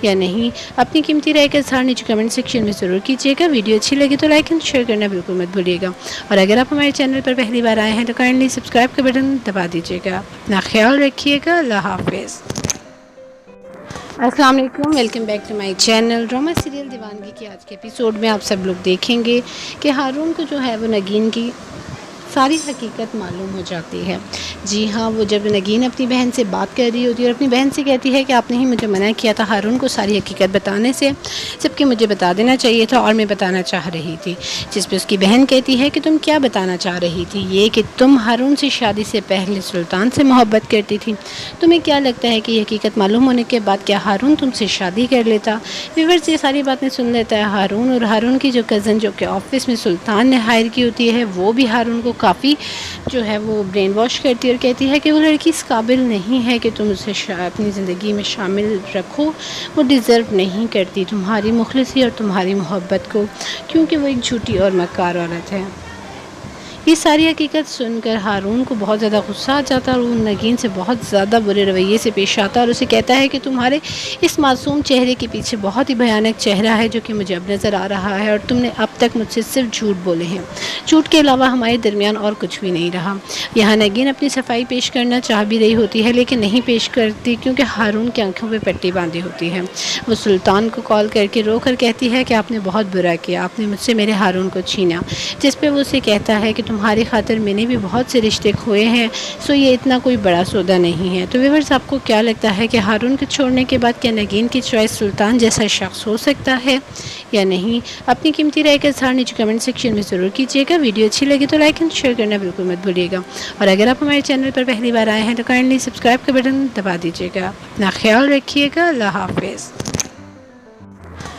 या नहीं? अपनी कीमती राय का इज़हार नीचे कमेंट सेक्शन में ज़रूर कीजिएगा। वीडियो अच्छी लगी तो लाइक एंड शेयर करना बिल्कुल मत भूलिएगा। और अगर आप हमारे चैनल पर पहली बार आए हैं तो काइंडली सब्सक्राइब का बटन दबा दीजिएगा। अपना ख्याल रखिएगा। अल्लाह हाफिज़। अस्सलाम वालेकुम, welcome back to my channel. Drama serial Deewangi के आज के एपिसोड में आप सब लोग देखेंगे कि हारून को जो है वो नगीन की सारी हकीकत मालूम हो जाती है। जी हाँ, वो जब नगीन अपनी बहन से बात कर रही होती है और अपनी बहन से कहती है कि आपने ही मुझे मना किया था हारून को सारी हकीकत बताने से, जबकि मुझे बता देना चाहिए था और मैं बताना चाह रही थी। जिस पे उसकी बहन कहती है कि तुम क्या बताना चाह रही थी? ये कि तुम हारून से शादी से पहले सुल्तान से मोहब्बत करती थी। तुम्हें क्या लगता है कि ये हकीकत मालूम होने के बाद क्या हारून तुमसे शादी कर लेता? व्यूअर्स, ये सारी बातें सुन लेता है हारून, और हारून की जो कज़न जो कि ऑफिस में सुल्तान ने हायर की होती है वो भी हारून को काफ़ी जो है वो ब्रेन वॉश करती है और कहती है कि वो लड़की इस काबिल नहीं है कि तुम उसे अपनी ज़िंदगी में शामिल रखो, वो डिज़र्व नहीं करती तुम्हारी मुखलिसी और तुम्हारी मोहब्बत को, क्योंकि वो एक झूठी और मक्कार औरत है। ये सारी हकीकत सुनकर हारून को बहुत ज़्यादा गुस्सा आ जाता है और वो नगीन से बहुत ज़्यादा बुरे रवैये से पेश आता है और उसे कहता है कि तुम्हारे इस मासूम चेहरे के पीछे बहुत ही भयानक चेहरा है जो कि मुझे अब नज़र आ रहा है, और तुमने अब तक मुझसे सिर्फ झूठ बोले हैं। झूठ के अलावा हमारे दरमियान और कुछ भी नहीं रहा। यहाँ नगीन अपनी सफाई पेश करना चाह भी रही होती है लेकिन नहीं पेश करती, क्योंकि हारून की आंखों पर पट्टी बांधी होती है। वो सुल्तान को कॉल करके रोकर कहती है कि आपने बहुत बुरा किया, आपने मुझसे मेरे हारून को छीना। जिस पे वो उसे कहता है कि तुम्हारी खातिर मैंने भी बहुत से रिश्ते खोए हैं, सो ये इतना कोई बड़ा सौदा नहीं है। तो व्यूअर्स, आपको क्या लगता है कि हारून के छोड़ने के बाद क्या नगीन की चॉइस सुल्तान जैसा शख्स हो सकता है या नहीं? अपनी कीमती राय का इज़हार नीचे कमेंट सेक्शन में ज़रूर कीजिएगा। वीडियो अच्छी लगी तो लाइक एंड शेयर करना बिल्कुल मत भूलिएगा, और अगर आप हमारे चैनल पर पहली बार आए हैं तो काइंडली सब्सक्राइब का बटन दबा दीजिएगा। अपना ख्याल रखिएगा। अल्लाह हाफिज़।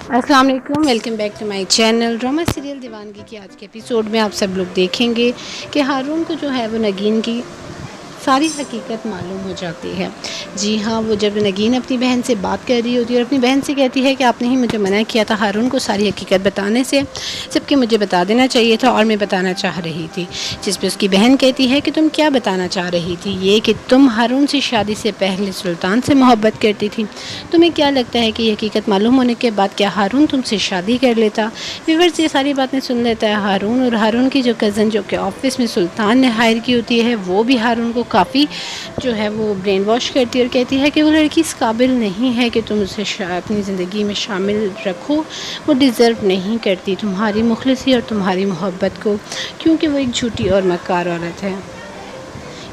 अस्सलाम वालेकुम, welcome back to my channel. Drama serial Deewangi के आज के एपिसोड में आप सब लोग देखेंगे कि हारून को जो है वो नगीन की सारी हकीकत मालूम हो जाती है। जी हाँ, वो जब नगीन अपनी बहन से बात कर रही होती है और अपनी बहन से कहती है कि आपने ही मुझे मना किया था हारून को सारी हकीकत बताने से, जबकि मुझे बता देना चाहिए था और मैं बताना चाह रही थी। जिस पे उसकी बहन कहती है कि तुम क्या बताना चाह रही थी? ये कि तुम हारून से शादी से पहले सुल्तान से मोहब्बत करती थी। तुम्हें क्या लगता है कि ये हकीकत मालूम होने के बाद क्या हारून तुमसे शादी कर लेता? व्यूअर्स, ये सारी बातें सुन लेता है हारून, और हारून की जो कज़न जो कि ऑफिस में सुल्तान ने हायर की होती है वो भी हारून को काफ़ी जो है वो ब्रेन वॉश करती है और कहती है कि वो लड़की इस काबिल नहीं है कि तुम उसे अपनी ज़िंदगी में शामिल रखो, वो डिज़र्व नहीं करती तुम्हारी मुखलिसी और तुम्हारी मोहब्बत को, क्योंकि वो एक झूठी और मक्कार औरत है।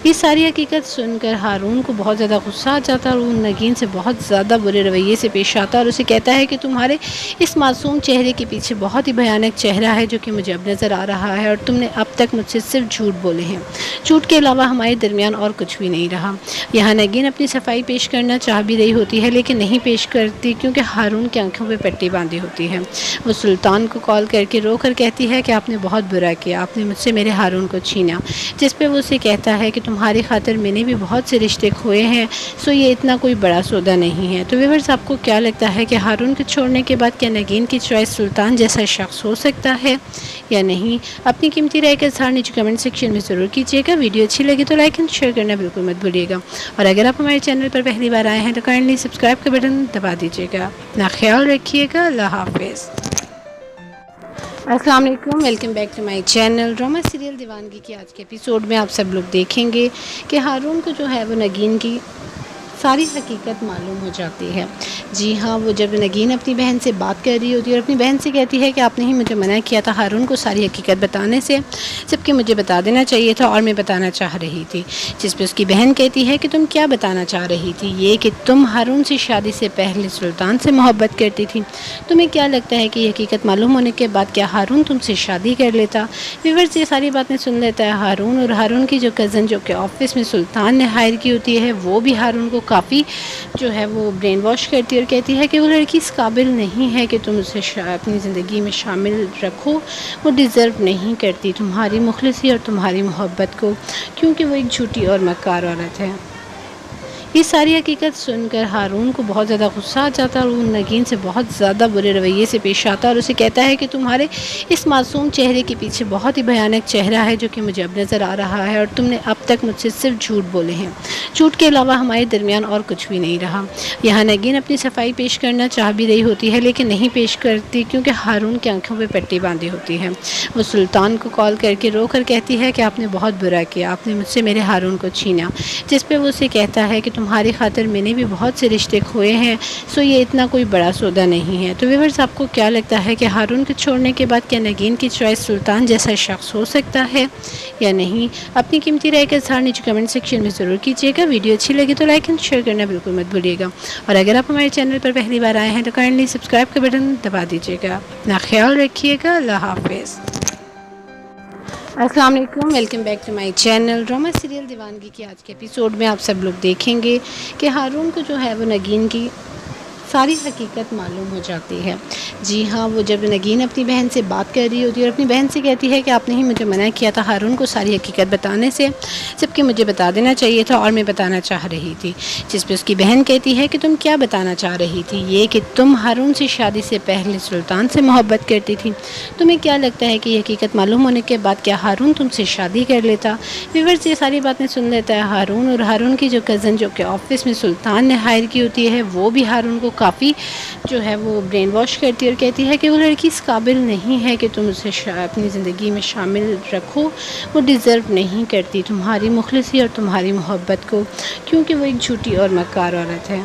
ये सारी हकीकत सुनकर हारून को बहुत ज़्यादा गुस्सा आ जाता है और वो नगीन से बहुत ज़्यादा बुरे रवैये से पेश आता है और उसे कहता है कि तुम्हारे इस मासूम चेहरे के पीछे बहुत ही भयानक चेहरा है जो कि मुझे अब नज़र आ रहा है, और तुमने अब तक मुझसे सिर्फ झूठ बोले हैं। झूठ के अलावा हमारे दरमियान और कुछ भी नहीं रहा। यहाँ नगीन अपनी सफाई पेश करना चाह भी रही होती है लेकिन नहीं पेश करती, क्योंकि हारून की आंखों पर पट्टी बांधी होती है। वो सुल्तान को कॉल करके रोकर कहती है कि आपने बहुत बुरा किया, आपने मुझसे मेरे हारून को छीना। जिस पे वो उसे कहता है कि तुम्हारी खातिर मैंने भी बहुत से रिश्ते खोए हैं, सो ये इतना कोई बड़ा सौदा नहीं है। तो व्यूअर्स, आपको क्या लगता है कि हारून के छोड़ने के बाद क्या नगीन की चॉइस सुल्तान जैसा शख्स हो सकता है या नहीं? अपनी कीमती राय का इज़हार नीचे कमेंट सेक्शन में ज़रूर कीजिएगा। वीडियो अच्छी लगी तो लाइक एंड शेयर करना बिल्कुल मत भूलिएगा, और अगर आप हमारे चैनल पर पहली बार आए हैं तो काइंडली सब्सक्राइब का बटन दबा दीजिएगा। अपना ख्याल रखिएगा। अल्लाह हाफिज़। अस्सलाम वालेकुम, welcome back to my channel. Drama serial Deewangi के आज के एपिसोड में आप सब लोग देखेंगे कि हारून को जो है वो नगीन की सारी हकीकत मालूम हो जाती है। जी हाँ, वो जब नगीन अपनी बहन से बात कर रही होती है और अपनी बहन से कहती है कि आपने ही मुझे मना किया था हारून को सारी हकीकत बताने से, जबकि मुझे बता देना चाहिए था और मैं बताना चाह रही थी। जिस पे उसकी बहन कहती है कि तुम क्या बताना चाह रही थी? ये कि तुम हारून से शादी से पहले सुल्तान से मोहब्बत करती थी। तुम्हें क्या लगता है कि ये हकीकत मालूम होने के बाद क्या हारून तुमसे शादी कर लेता? व्यूअर्स, ये सारी बातें सुन लेता है हारून, और हारून की जो कज़न जो कि ऑफिस में सुल्तान ने हायर की होती है वो भी हारून को काफ़ी जो है वो ब्रेन वॉश करती है और कहती है कि वो लड़की इस काबिल नहीं है कि तुम उसे अपनी ज़िंदगी में शामिल रखो, वो डिज़र्व नहीं करती तुम्हारी मुखलिसी और तुम्हारी मोहब्बत को, क्योंकि वो एक झूठी और मक्कार औरत है। ये सारी हकीकत सुनकर हारून को बहुत ज़्यादा गुस्सा आ जाता है और वो नगीन से बहुत ज़्यादा बुरे रवैये से पेश आता है और उसे कहता है कि तुम्हारे इस मासूम चेहरे के पीछे बहुत ही भयानक चेहरा है जो कि मुझे अब नज़र आ रहा है, और तुमने अब तक मुझसे सिर्फ झूठ बोले हैं। झूठ के अलावा हमारे दरमियान और कुछ भी नहीं रहा। यहाँ नगीन अपनी सफाई पेश करना चाह भी रही होती है लेकिन नहीं पेश करती, क्योंकि हारून की आंखों पर पट्टी बांधी होती है। वो सुल्तान को कॉल करके रोकर कहती है कि आपने बहुत बुरा किया, आपने मुझसे मेरे हारून को छीना। जिस पे वो उसे कहता है कि तुम्हारी खातिर मैंने भी बहुत से रिश्ते खोए हैं, सो ये इतना कोई बड़ा सौदा नहीं है। तो व्यूअर्स, आपको क्या लगता है कि हारून के छोड़ने के बाद क्या नगीन की चॉइस सुल्तान जैसा शख्स हो सकता है या नहीं? अपनी कीमती राय का इज़हार नीचे कमेंट सेक्शन में ज़रूर कीजिएगा। वीडियो अच्छी लगी तो लाइक एंड शेयर करना बिल्कुल मत भूलिएगा, और अगर आप हमारे चैनल पर पहली बार आए हैं तो काइंडली सब्सक्राइब का बटन दबा दीजिएगा। अपना ख्याल रखिएगा। अल्लाह हाफिज़। अस्सलाम वालेकुम, welcome back to my channel. Drama serial Deewangi के आज के एपिसोड में आप सब लोग देखेंगे कि हारून को जो है वो नगीन की सारी हकीकत मालूम हो जाती है। जी हाँ, वो जब नगीन अपनी बहन से बात कर रही होती है और अपनी बहन से कहती है कि आपने ही मुझे मना किया था हारून को सारी हकीकत बताने से, जबकि मुझे बता देना चाहिए था और मैं बताना चाह रही थी। जिस पे उसकी बहन कहती है कि तुम क्या बताना चाह रही थी? ये कि तुम हारून से शादी से पहले सुल्तान से मोहब्बत करती थी। तुम्हें क्या लगता है कि ये हकीकत मालूम होने के बाद क्या हारून तुमसे शादी कर लेता? व्यूअर्स, ये सारी बातें सुन लेता है हारून, और हारून की जो कज़न जो कि ऑफिस में सुल्तान ने हायर की होती है, वो भी हारून को काफ़ी जो है वो ब्रेन वॉश करती है और कहती है कि वो लड़की इस काबिल नहीं है कि तुम उसे अपनी ज़िंदगी में शामिल रखो। वो डिज़र्व नहीं करती तुम्हारी मुखलिसी और तुम्हारी मोहब्बत को, क्योंकि वो एक झूठी और मक्कार औरत है।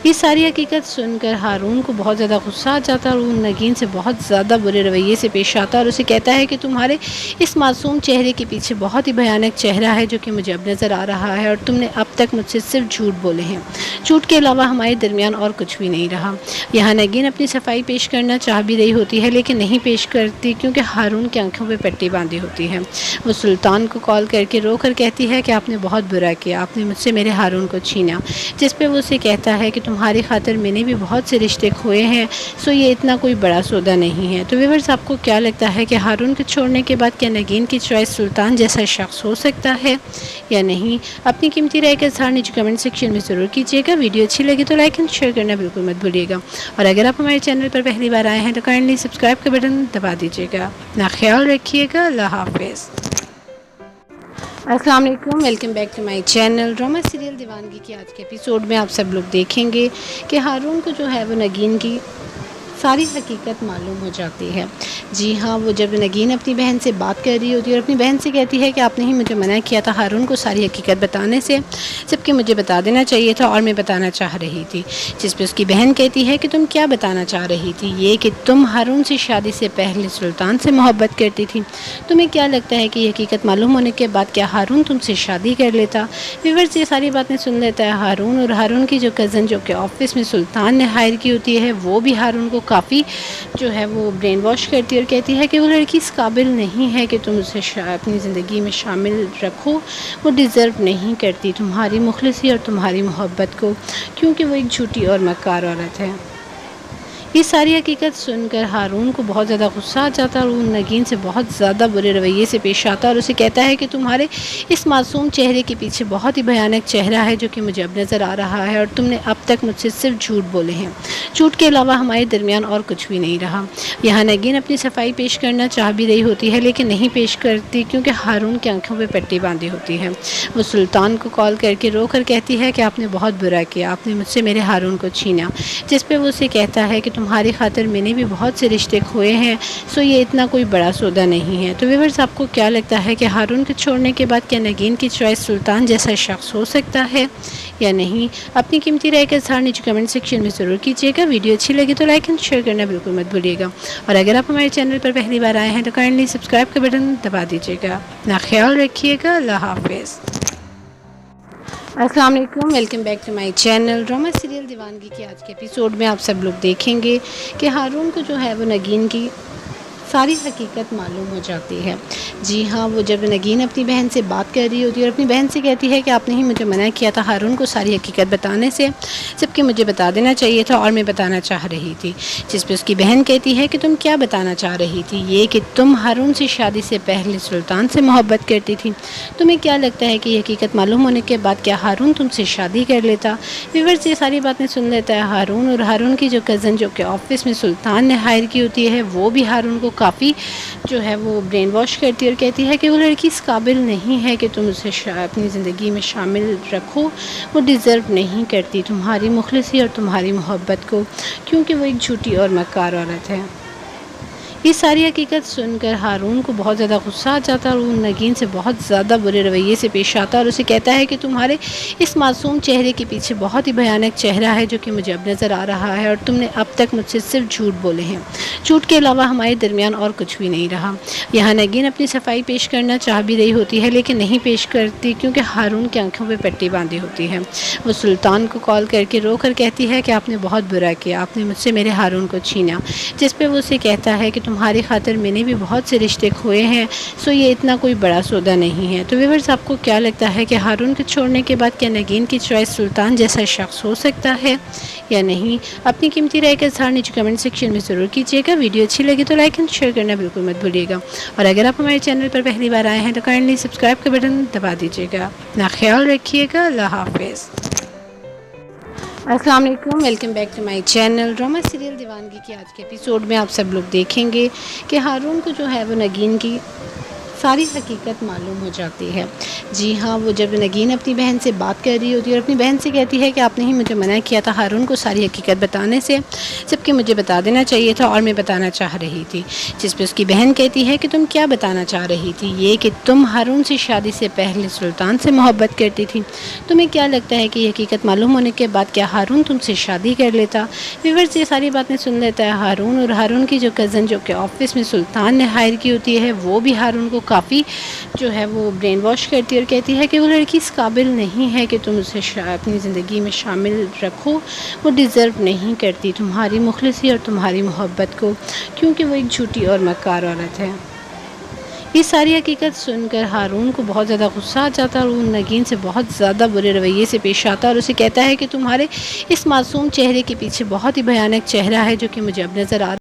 ये सारी हकीकत सुनकर हारून को बहुत ज़्यादा गुस्सा आ जाता है और वो नगीन से बहुत ज़्यादा बुरे रवैये से पेश आता है और उसे कहता है कि तुम्हारे इस मासूम चेहरे के पीछे बहुत ही भयानक चेहरा है जो कि मुझे अब नज़र आ रहा है, और तुमने अब तक मुझसे सिर्फ झूठ बोले हैं। झूठ के अलावा हमारे दरमियान और कुछ भी नहीं रहा। यहाँ नगीन अपनी सफाई पेश करना चाह भी रही होती है, लेकिन नहीं पेश करती क्योंकि हारून की आंखों पर पट्टी बांधी होती है। वो सुल्तान को कॉल करके रो कर कहती है कि आपने बहुत बुरा किया, आपने मुझसे मेरे हारून को छीना। जिस पे वो उसे कहता है कि तुम्हारी खातिर मैंने भी बहुत से रिश्ते खोए हैं, सो ये इतना कोई बड़ा सौदा नहीं है। तो व्यूअर्स, आपको क्या लगता है कि हारून के छोड़ने के बाद क्या नगीन की चॉइस सुल्तान जैसा शख्स हो सकता है या नहीं? अपनी कीमती राय का इज़हार नीचे कमेंट सेक्शन में ज़रूर कीजिएगा। वीडियो अच्छी लगी तो लाइक एंड शेयर करना बिल्कुल मत भूलिएगा, और अगर आप हमारे चैनल पर पहली बार आए हैं तो काइंडली सब्सक्राइब का बटन दबा दीजिएगा। अपना ख्याल रखिएगा। अल्लाह हाफिज़। अस्सलाम वालेकुम, welcome back to my channel. Drama serial Deewangi के आज के एपिसोड में आप सब लोग देखेंगे कि हारून को जो है वो नगीन की सारी हकीकत मालूम हो जाती है। जी हाँ, वो जब नगीन अपनी बहन से बात कर रही होती है और अपनी बहन से कहती है कि आपने ही मुझे मना किया था हारून को सारी हकीकत बताने से, जबकि मुझे बता देना चाहिए था और मैं बताना चाह रही थी। जिस पे उसकी बहन कहती है कि तुम क्या बताना चाह रही थी? ये कि तुम हारून से शादी से पहले सुल्तान से मोहब्बत करती थी। तुम्हें क्या लगता है कि ये हकीकत मालूम होने के बाद क्या हारून तुमसे शादी कर लेता? व्यूअर्स, ये सारी बातें सुन लेता है हारून, और हारून की जो कज़न जो कि ऑफिस में सुल्तान ने हायर की होती है, वो भी हारून को काफ़ी जो है वो ब्रेन वॉश करती है और कहती है कि वो लड़की इस काबिल नहीं है कि तुम उसे अपनी ज़िंदगी में शामिल रखो। वो डिज़र्व नहीं करती तुम्हारी मुखलिसी और तुम्हारी मोहब्बत को, क्योंकि वो एक झूठी और मक्कार औरत है। ये सारी हकीकत सुनकर हारून को बहुत ज़्यादा गुस्सा आ जाता है और वो नगीन से बहुत ज़्यादा बुरे रवैये से पेश आता है और उसे कहता है कि तुम्हारे इस मासूम चेहरे के पीछे बहुत ही भयानक चेहरा है जो कि मुझे अब नज़र आ रहा है, और तुमने अब तक मुझसे सिर्फ झूठ बोले हैं। झूठ के अलावा हमारे दरमियान और कुछ भी नहीं रहा। यहाँ नगीन अपनी सफाई पेश करना चाह भी रही होती है, लेकिन नहीं पेश करती क्योंकि हारून की आंखों पर पट्टी बांधी होती है। वो सुल्तान को कॉल करके रो कर कहती है कि आपने बहुत बुरा किया, आपने मुझसे मेरे हारून को छीना। जिस पे वो उसे कहता है कि तुम्हारी खातिर मैंने भी बहुत से रिश्ते खोए हैं, सो ये इतना कोई बड़ा सौदा नहीं है। तो व्यूअर्स, आपको क्या लगता है कि हारून के छोड़ने के बाद क्या नगीन की चॉइस सुल्तान जैसा शख्स हो सकता है या नहीं? अपनी कीमती राय का इज़हार नीचे कमेंट सेक्शन में ज़रूर कीजिएगा। वीडियो अच्छी लगी तो लाइक एंड शेयर करना बिल्कुल मत भूलिएगा, और अगर आप हमारे चैनल पर पहली बार आए हैं तो काइंडली सब्सक्राइब का बटन दबा दीजिएगा। अपना ख्याल रखिएगा। अल्लाह हाफिज़। अस्सलाम वालेकुम, welcome back to my channel. Drama serial Deewangi के आज के एपिसोड में आप सब लोग देखेंगे कि हारून को जो है वो नगीन की सारी हकीकत मालूम हो जाती है। जी हाँ, वो जब नगीन अपनी बहन से बात कर रही होती है और अपनी बहन से कहती है कि आपने ही मुझे मना किया था हारून को सारी हकीकत बताने से, जबकि मुझे बता देना चाहिए था और मैं बताना चाह रही थी। जिस पे उसकी बहन कहती है कि तुम क्या बताना चाह रही थी? ये कि तुम हारून से शादी से पहले सुल्तान से मोहब्बत करती थी। तुम्हें क्या लगता है कि ये हकीकत मालूम होने के बाद क्या हारून तुमसे शादी कर लेता? व्यूअर्स, ये सारी बातें सुन लेता है हारून, और हारून की जो कज़न जो कि ऑफिस में सुल्तान ने हायर की होती है, वो भी हारून को काफ़ी जो है वो ब्रेन वॉश करती है और कहती है कि वो लड़की इस काबिल नहीं है कि तुम उसे अपनी ज़िंदगी में शामिल रखो। वो डिज़र्व नहीं करती तुम्हारी मुखलिसी और तुम्हारी मोहब्बत को, क्योंकि वो एक झूठी और मक्कार औरत है। ये सारी हकीकत सुनकर हारून को बहुत ज़्यादा गुस्सा आ जाता है और वो नगीन से बहुत ज़्यादा बुरे रवैये से पेश आता है और उसे कहता है कि तुम्हारे इस मासूम चेहरे के पीछे बहुत ही भयानक चेहरा है जो कि मुझे अब नज़र आ रहा है, और तुमने अब तक मुझसे सिर्फ झूठ बोले हैं। झूठ के अलावा हमारे दरमियान और कुछ भी नहीं रहा। यहाँ नगीन अपनी सफाई पेश करना चाह भी रही होती है, लेकिन नहीं पेश करती क्योंकि हारून की आंखों पर पट्टी बांधी होती है। वो सुल्तान को कॉल करके रो कर कहती है कि आपने बहुत बुरा किया, आपने मुझसे मेरे हारून को छीना। जिस पे वो उसे कहता है कि तुम्हारी खातिर मैंने भी बहुत से रिश्ते खोए हैं, सो ये इतना कोई बड़ा सौदा नहीं है। तो व्यूअर्स, आपको क्या लगता है कि हारून को छोड़ने के बाद क्या नगीन की चॉइस सुल्तान जैसा शख्स हो सकता है या नहीं? अपनी कीमती राय का इज़हार नीचे कमेंट सेक्शन में ज़रूर कीजिएगा। वीडियो अच्छी लगी तो लाइक एंड शेयर करना बिल्कुल मत भूलिएगा, और अगर आप हमारे चैनल पर पहली बार आए हैं तो काइंडली सब्सक्राइब का बटन दबा दीजिएगा। अपना ख्याल रखिएगा। अल्लाह हाफिज़। अस्सलाम वालेकुम, welcome back to my channel. Drama serial Deewangi के आज के एपिसोड में आप सब लोग देखेंगे कि हारून को जो है वो नगीन की सारी हकीकत मालूम हो जाती है। जी हाँ, वो जब नगीन अपनी बहन से बात कर रही होती है और अपनी बहन से कहती है कि आपने ही मुझे मना किया था हारून को सारी हकीकत बताने से, जबकि मुझे बता देना चाहिए था और मैं बताना चाह रही थी। जिस पे उसकी बहन कहती है कि तुम क्या बताना चाह रही थी? ये कि तुम हारून से शादी से पहले सुल्तान से मोहब्बत करती थी। तुम्हें क्या लगता है कि ये हकीकत मालूम होने के बाद क्या हारून तुमसे शादी कर लेता? व्यूअर्स, ये सारी बातें सुन लेता है हारून, और हारून की जो कज़न जो कि ऑफिस में सुल्तान ने हायर की होती है, वो भी हारून को काफ़ी जो है वो ब्रेन वॉश करती है और कहती है कि वो लड़की इस काबिल नहीं है कि तुम उसे अपनी ज़िंदगी में शामिल रखो। वो डिज़र्व नहीं करती तुम्हारी मुखलिसी और तुम्हारी मोहब्बत को, क्योंकि वो एक झूठी और मक्कार औरत है। ये सारी हकीकत सुनकर हारून को बहुत ज़्यादा गुस्सा आ जाता है और वो नगीन से बहुत ज़्यादा बुरे रवैये से पेश आता है और उसे कहता है कि तुम्हारे इस मासूम चेहरे के पीछे बहुत ही भयानक चेहरा है जो कि मुझे अब नज़र आ